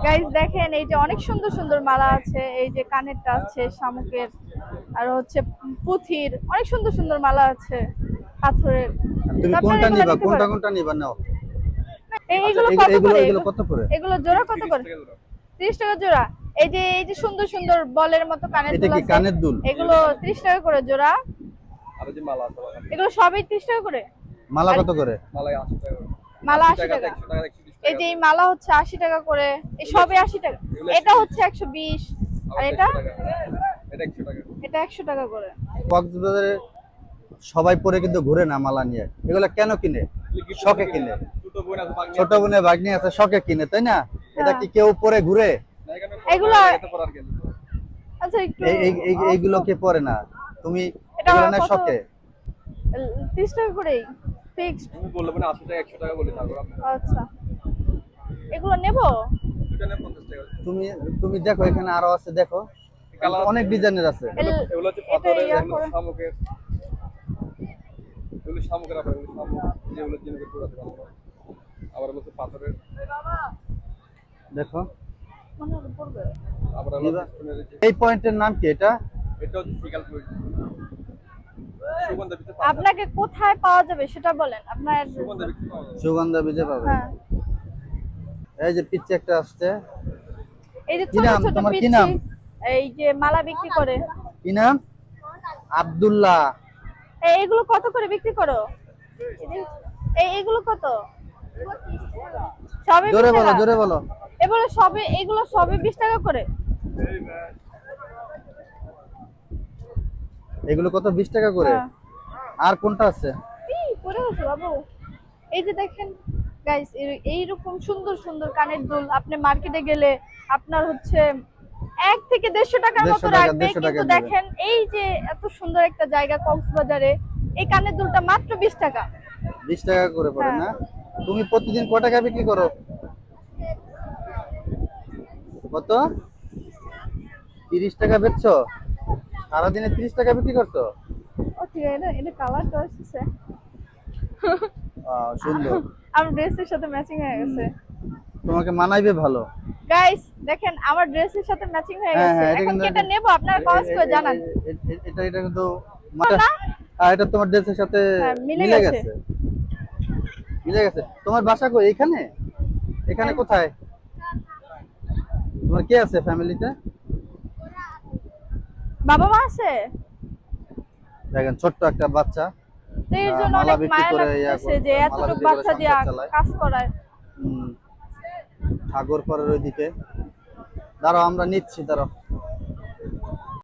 Guys দেখেন এই যে অনেক সুন্দর সুন্দর মালা আছে, এই যে কানেরটা আছে শামুকের, আর হচ্ছে পুঁথির, অনেক সুন্দর সুন্দর মালা আছে পাথরের। তো তুমি আপনারা কোনটা এগুলো নিবা, নিতে কোনটা পারেন। কোনটা নিবা নাও। আচ্ছা, এইগুলো কত এগুলো করে? এগুলো কত করে? এগুলো জোড়া কত করে? 30 টাকা জোড়া। এই যে সুন্দর সুন্দর বলের মতো কানের এটা দুল কি আছে, কানের দুল? এগুলো 30 টাকা করে জোড়া। আর যে মালা আছে এগুলো সবই 30 টাকা করে। মালা আর কত করে? মালায় 80 টাকা মালা 80 80 টাকা। 100 টাকা 120 এই টাকা যে এই মালা হচ্ছে 80 টাকা করে, এই সবই 80 টাকা। এটা হচ্ছে 120, আর এটা এটা 100 টাকা। এটা 100 টাকা করে। কক্সবাজারে সবাই পরে কিন্তু ঘুরে না মালা নিয়ে, এগুলো কেন কিনে? শখে কিনে। ছোট বোন আছে বাগনি ছোট বোনের ভাগ্নি আছে, শখে কিনে, তাই না? এটা হ্যাঁ। কি কেউ পরে ঘুরে? না এখানে এগুলো এত পড়ার কেন আচ্ছা একটু এইগুলো কে পরে না? তুমি এটা এগুলো না কত? শখে? 30 টাকা করেই ফিক্সড। তুমি বললে মানে 80 টাকা 100 টাকা বলে তারপর আপনি আচ্ছা, এগুলো নেব? দুটো নেন 50 টাকা। তুমি তুমি দেখো, এখানে আরো আছে, দেখো কালার অনেক ডিজাইনের আছে। এগুলো হচ্ছে এটা পাথরের, ইয়া এগুলো করে। শামুকের, এগুলো শামুকের আবার এগুলো শামুক যেগুলো জিনিসের পুরাতে ভালো আবার হচ্ছে পাথরের, দেখো মনে হলো পড়বে। আবার হলো স্টোনের এই পয়েন্টের নাম কি এটা? এটা হচ্ছে সিকাল পয়েন্ট সুগন্ধা ভিতরে আপনাকে কোথায় পাওয়া যাবে সেটা বলেন আপনার। সুগন্ধা ভিতরে পাওয়া যাবে। সুগন্ধা বীজে পাবে। হ্যাঁ, এই যে পিচ্ছে একটা আসছে। এই যে কি ছোট নাম ছোট তোমার, কি পিচ্ছি, নাম? এই যে মালা বিক্রি করে। কি নাম? আব্দুল্লাহ। এইগুলো কত করে বিক্রি করো? এইগুলো কত? সবই 20 জোরে বলো, টাকা। জোরে বলো। এগুলো সবই 20 টাকা করে। এগুলো কত? 20 টাকা করে। হ্যাঁ। আর কোনটা আছে? পরে গেছে বাবু। এই যে দেখেন গাইস, এইরকম সুন্দর সুন্দর কানের দুল আপনি মার্কেটে গেলে আপনার হচ্ছে 1 থেকে 150 টাকার মতো 150 টাকা, রাখবে, 150 টাকা কিন্তু নেবে। দেখেন এই যে এত সুন্দর একটা জায়গা কক্সবাজারে, এই কানের দুলটা মাত্র 20 টাকা। 20 টাকা করে পড়ে হ্যাঁ। না? তুমি প্রতিদিন কত টাকা বিক্রি করো? কত? 30 টাকা বেচছো? সারাদিনে 30 টাকা বিক্রি করছো? ও ঠিক আছে, এটা কালারটা আসছে। সুন্দর। আমার ড্রেসের সাথে ম্যাচিং হয়ে গেছে। তোমাকে মানাইবে ভালো। গাইস দেখেন আমার ড্রেসের সাথে ম্যাচিং হয়ে হ্যাঁ গেছে। হ্যাঁ, এটা এখন কিন্তু কি এটা নেব? আপনারা কমেন্টস করে জানান। এটা কিন্তু না? এটা তোমার ড্রেসের সাথে হ্যাঁ, মিলে মিলে গেছে। গেছে। মিলে গেছে। তোমার বাসা কই? এখানে? এখানে হ্যাঁ। কোথায়? তোমার কে আছে ফ্যামিলিতে? বাবা মা আছে? দেখেন ছোট্ট একটা বাচ্চা তো এর জন্য মালা অনেক বিক্রি মায়া করে লাগতেছে যে মালা এতটুকু বিক্রি করে বাচ্চা দিয়ে সংসার চালায়। কাজ করায়। সাগর পাড়ের ওইদিকে। দাঁড়াও আমরা নিচ্ছি, দাঁড়াও।